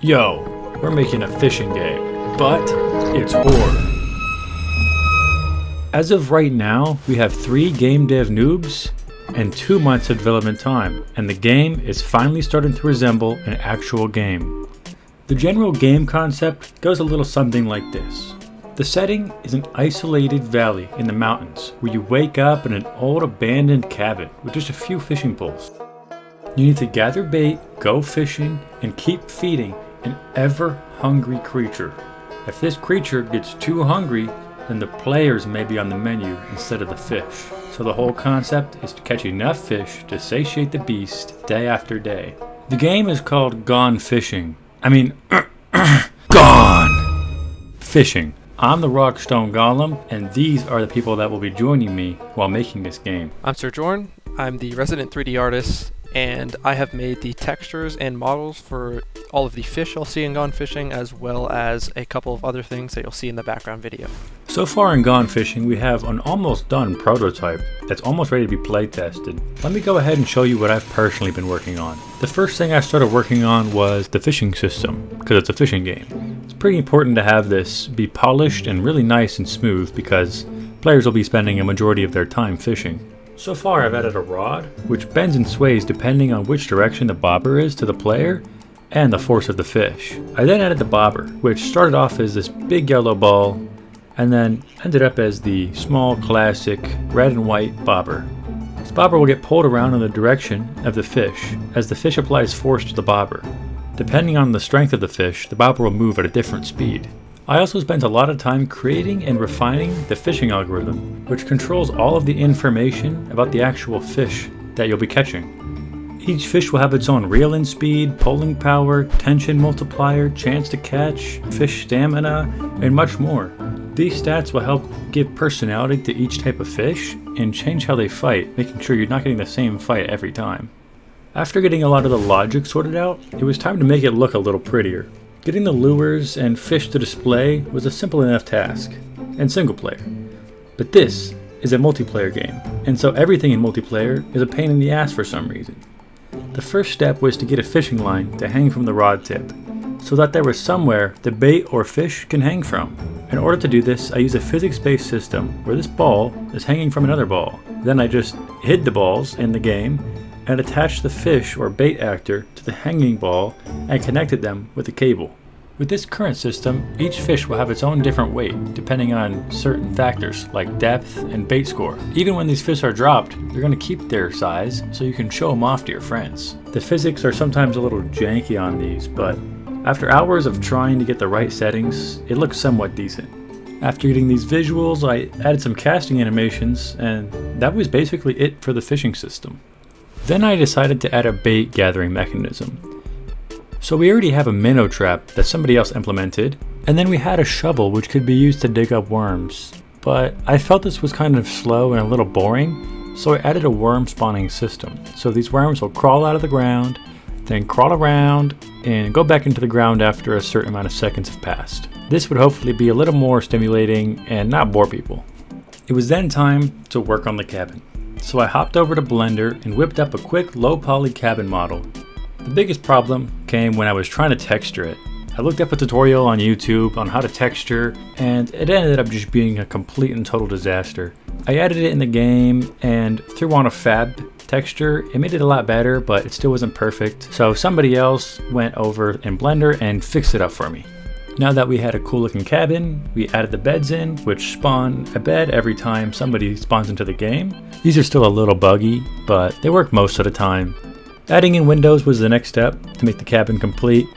Yo, we're making a fishing game, but it's horde. As of right now, we have 3 game dev noobs and 2 months of development time, and the game is finally starting to resemble an actual game. The general game concept goes a little something like this. The setting is an isolated valley in the mountains where you wake up in an old abandoned cabin with just a few fishing poles. You need to gather bait, go fishing, and keep feeding an ever-hungry creature. If this creature gets too hungry, then the players may be on the menu instead of the fish. So the whole concept is to catch enough fish to satiate the beast day after day. The game is called Gone Fishing. Gone Fishing. I'm the Rockstone Golem, and these are the people that will be joining me while making this game. I'm Sir Jorn. I'm the resident 3D artist, and I have made the textures and models for all of the fish you'll see in Gone Fishing, as well as a couple of other things that you'll see in the background video. So far in Gone Fishing, we have an almost done prototype that's almost ready to be play tested. Let me go ahead and show you what I've personally been working on. The first thing I started working on was the fishing system, because it's a fishing game. It's pretty important to have this be polished and really nice and smooth because players will be spending a majority of their time fishing. So far I've added a rod, which bends and sways depending on which direction the bobber is to the player and the force of the fish. I then added the bobber, which started off as this big yellow ball and then ended up as the small classic red and white bobber. This bobber will get pulled around in the direction of the fish as the fish applies force to the bobber. Depending on the strength of the fish, the bobber will move at a different speed. I also spent a lot of time creating and refining the fishing algorithm, which controls all of the information about the actual fish that you'll be catching. Each fish will have its own reel-in speed, pulling power, tension multiplier, chance to catch, fish stamina, and much more. These stats will help give personality to each type of fish and change how they fight, making sure you're not getting the same fight every time. After getting a lot of the logic sorted out, it was time to make it look a little prettier. Getting the lures and fish to display was a simple enough task, and single player. But this is a multiplayer game, and so everything in multiplayer is a pain in the ass for some reason. The first step was to get a fishing line to hang from the rod tip, so that there was somewhere the bait or fish can hang from. In order to do this, I use a physics-based system where this ball is hanging from another ball. Then I just hid the balls in the game and attached the fish or bait actor to the hanging ball and connected them with a cable. With this current system, each fish will have its own different weight depending on certain factors like depth and bait score. Even when these fish are dropped, they're going to keep their size so you can show them off to your friends. The physics are sometimes a little janky on these, but after hours of trying to get the right settings, it looks somewhat decent. After getting these visuals, I added some casting animations, and that was basically it for the fishing system. Then I decided to add a bait gathering mechanism. So we already have a minnow trap that somebody else implemented, and then we had a shovel which could be used to dig up worms. But I felt this was kind of slow and a little boring, so I added a worm spawning system. So these worms will crawl out of the ground, then crawl around, and go back into the ground after a certain amount of seconds have passed. This would hopefully be a little more stimulating and not bore people. It was then time to work on the cabin. So I hopped over to Blender and whipped up a quick low-poly cabin model. The biggest problem came when I was trying to texture it. I looked up a tutorial on YouTube on how to texture, and it ended up just being a complete and total disaster. I added it in the game and threw on a fab texture. It made it a lot better, but it still wasn't perfect. So somebody else went over in Blender and fixed it up for me. Now that we had a cool looking cabin, we added the beds in, which spawn a bed every time somebody spawns into the game. These are still a little buggy, but they work most of the time. Adding in windows was the next step to make the cabin complete.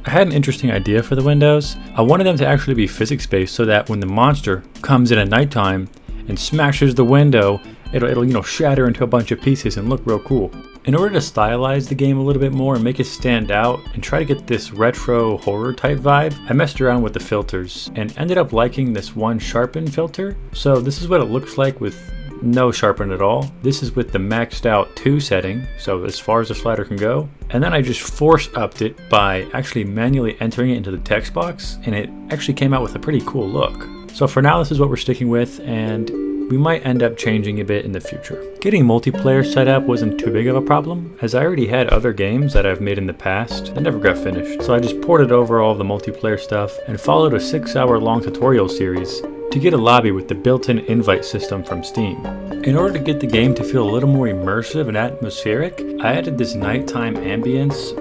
I had an interesting idea for the windows. I wanted them to actually be physics-based so that when the monster comes in at nighttime and smashes the window, it'll shatter into a bunch of pieces and look real cool. In order to stylize the game a little bit more and make it stand out and try to get this retro horror type vibe, I messed around with the filters and ended up liking this one sharpen filter. So this is what it looks like with no sharpen at all. This is with the maxed out 2 setting, so as far as the slider can go. And then I just force upped it by actually manually entering it into the text box, and it actually came out with a pretty cool look. So for now, this is what we're sticking with, and we might end up changing a bit in the future. Getting multiplayer set up wasn't too big of a problem, as I already had other games that I've made in the past that never got finished, so I just ported over all the multiplayer stuff and followed a 6-hour long tutorial series to get a lobby with the built-in invite system from Steam. In order to get the game to feel a little more immersive and atmospheric, I added this nighttime ambience,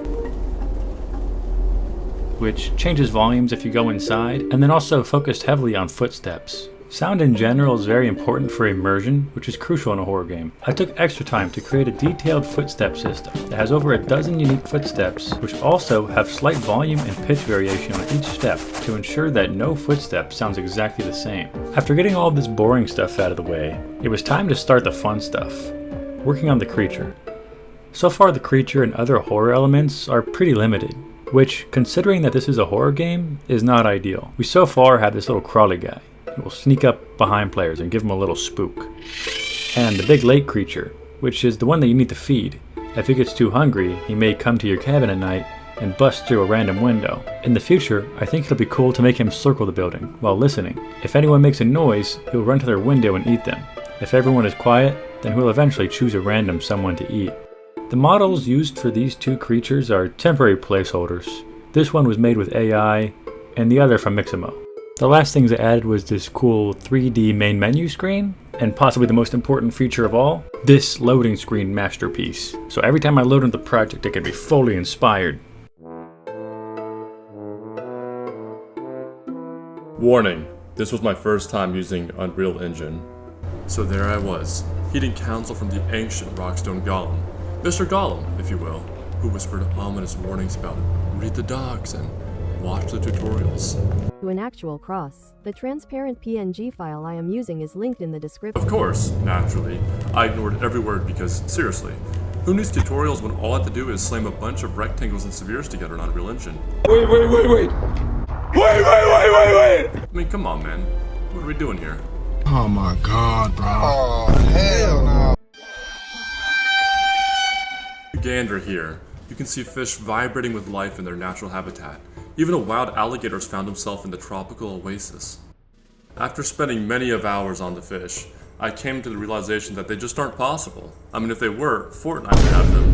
which changes volumes if you go inside, and then also focused heavily on footsteps. Sound in general is very important for immersion, which is crucial in a horror game. I took extra time to create a detailed footstep system that has over a dozen unique footsteps, which also have slight volume and pitch variation on each step to ensure that no footstep sounds exactly the same. After getting all of this boring stuff out of the way, it was time to start the fun stuff, working on the creature. So far the creature and other horror elements are pretty limited, which, considering that this is a horror game, is not ideal. We so far have this little crawly guy. He will sneak up behind players and give them a little spook. And the big lake creature, which is the one that you need to feed. If he gets too hungry, he may come to your cabin at night and bust through a random window. In the future, I think it'll be cool to make him circle the building while listening. If anyone makes a noise, he'll run to their window and eat them. If everyone is quiet, then he'll eventually choose a random someone to eat. The models used for these two creatures are temporary placeholders. This one was made with AI, and the other from Mixamo. The last things I added was this cool 3D main menu screen, and possibly the most important feature of all, this loading screen masterpiece. So every time I load into the project, it can be fully inspired. Warning, this was my first time using Unreal Engine. So there I was, heeding counsel from the ancient Rockstone Golem, Mr. Golem, if you will, who whispered ominous warnings about read the docs and watch the tutorials. To an actual cross. The transparent PNG file I am using is linked in the description. Of course, naturally. I ignored every word because, seriously, who needs tutorials when all I have to do is slam a bunch of rectangles and spheres together in Unreal Engine? Wait! I mean, come on, man. What are we doing here? Oh my god, bro. Oh, hell no. Gander here. You can see fish vibrating with life in their natural habitat. Even a wild alligator found himself in the tropical oasis. After spending many of hours on the fish, I came to the realization that they just aren't possible. I mean, if they were, Fortnite would have them.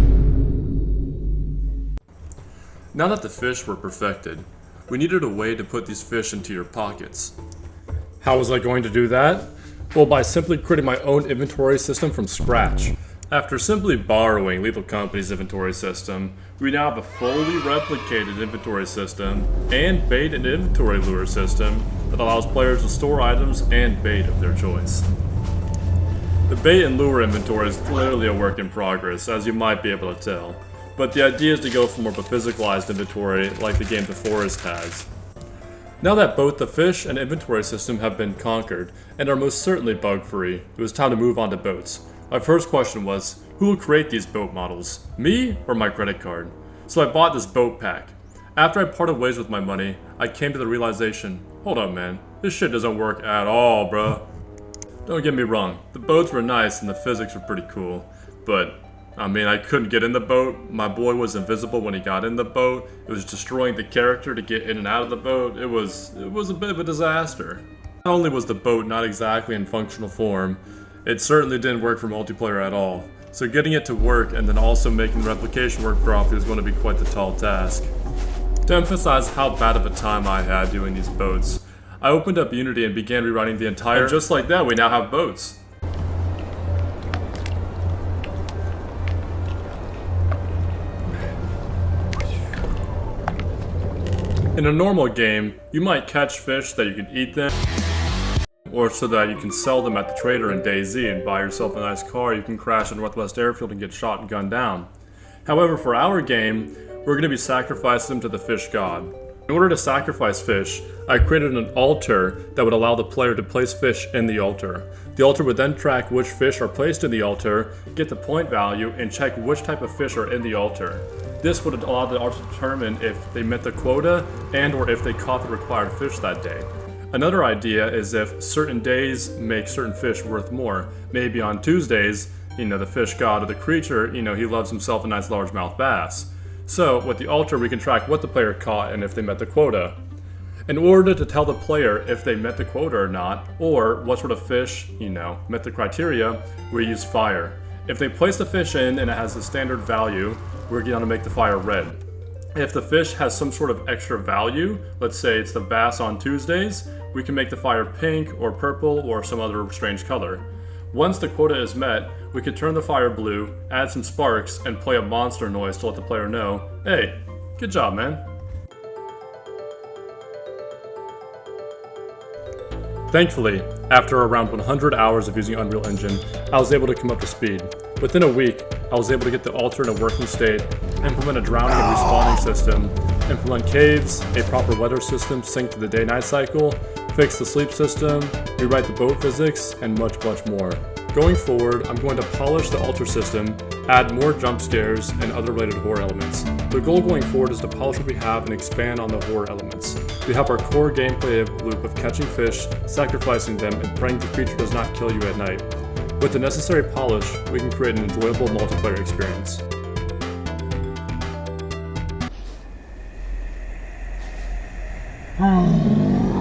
Now that the fish were perfected, we needed a way to put these fish into your pockets. How was I going to do that? Well, by simply creating my own inventory system from scratch. After simply borrowing Lethal Company's inventory system, we now have a fully replicated inventory system and bait and inventory lure system that allows players to store items and bait of their choice. The bait and lure inventory is clearly a work in progress, as you might be able to tell, but the idea is to go for more of a physicalized inventory like the game The Forest has. Now that both the fish and inventory system have been conquered and are most certainly bug-free, it was time to move on to boats. My first question was, who will create these boat models? Me or my credit card? So I bought this boat pack. After I parted ways with my money, I came to the realization, hold up man, this shit doesn't work at all, bruh. Don't get me wrong, the boats were nice and the physics were pretty cool, but I mean, I couldn't get in the boat, my boy was invisible when he got in the boat, it was destroying the character to get in and out of the boat, it was a bit of a disaster. Not only was the boat not exactly in functional form, it certainly didn't work for multiplayer at all, so getting it to work and then also making the replication work properly was going to be quite the tall task. To emphasize how bad of a time I had doing these boats, I opened up Unity and began rewriting the entire, and just like that we now have boats. In a normal game, you might catch fish that you can eat them, or so that you can sell them at the trader in DayZ and buy yourself a nice car you can crash at Northwest Airfield and get shot and gunned down. However, for our game, we're going to be sacrificing them to the fish god. In order to sacrifice fish, I created an altar that would allow the player to place fish in the altar. The altar would then track which fish are placed in the altar, get the point value, and check which type of fish are in the altar. This would allow the altar to determine if they met the quota and or if they caught the required fish that day. Another idea is if certain days make certain fish worth more. Maybe on Tuesdays, the fish god or the creature, he loves himself a nice largemouth bass. So with the altar we can track what the player caught and if they met the quota. In order to tell the player if they met the quota or not, or what sort of fish, met the criteria, we use fire. If they place the fish in and it has the standard value, we're going to make the fire red. If the fish has some sort of extra value, let's say it's the bass on Tuesdays, we can make the fire pink or purple or some other strange color. Once the quota is met, we can turn the fire blue, add some sparks, and play a monster noise to let the player know, hey, good job, man. Thankfully, after around 100 hours of using Unreal Engine, I was able to come up to speed. Within a week, I was able to get the altar in a working state, implement a drowning and respawning system, implement caves, a proper weather system synced to the day-night cycle, fix the sleep system, rewrite the boat physics, and much, much more. Going forward, I'm going to polish the altar system, add more jump scares, and other related horror elements. The goal going forward is to polish what we have and expand on the horror elements. We have our core gameplay loop of catching fish, sacrificing them, and praying the creature does not kill you at night. With the necessary polish, we can create an enjoyable multiplayer experience.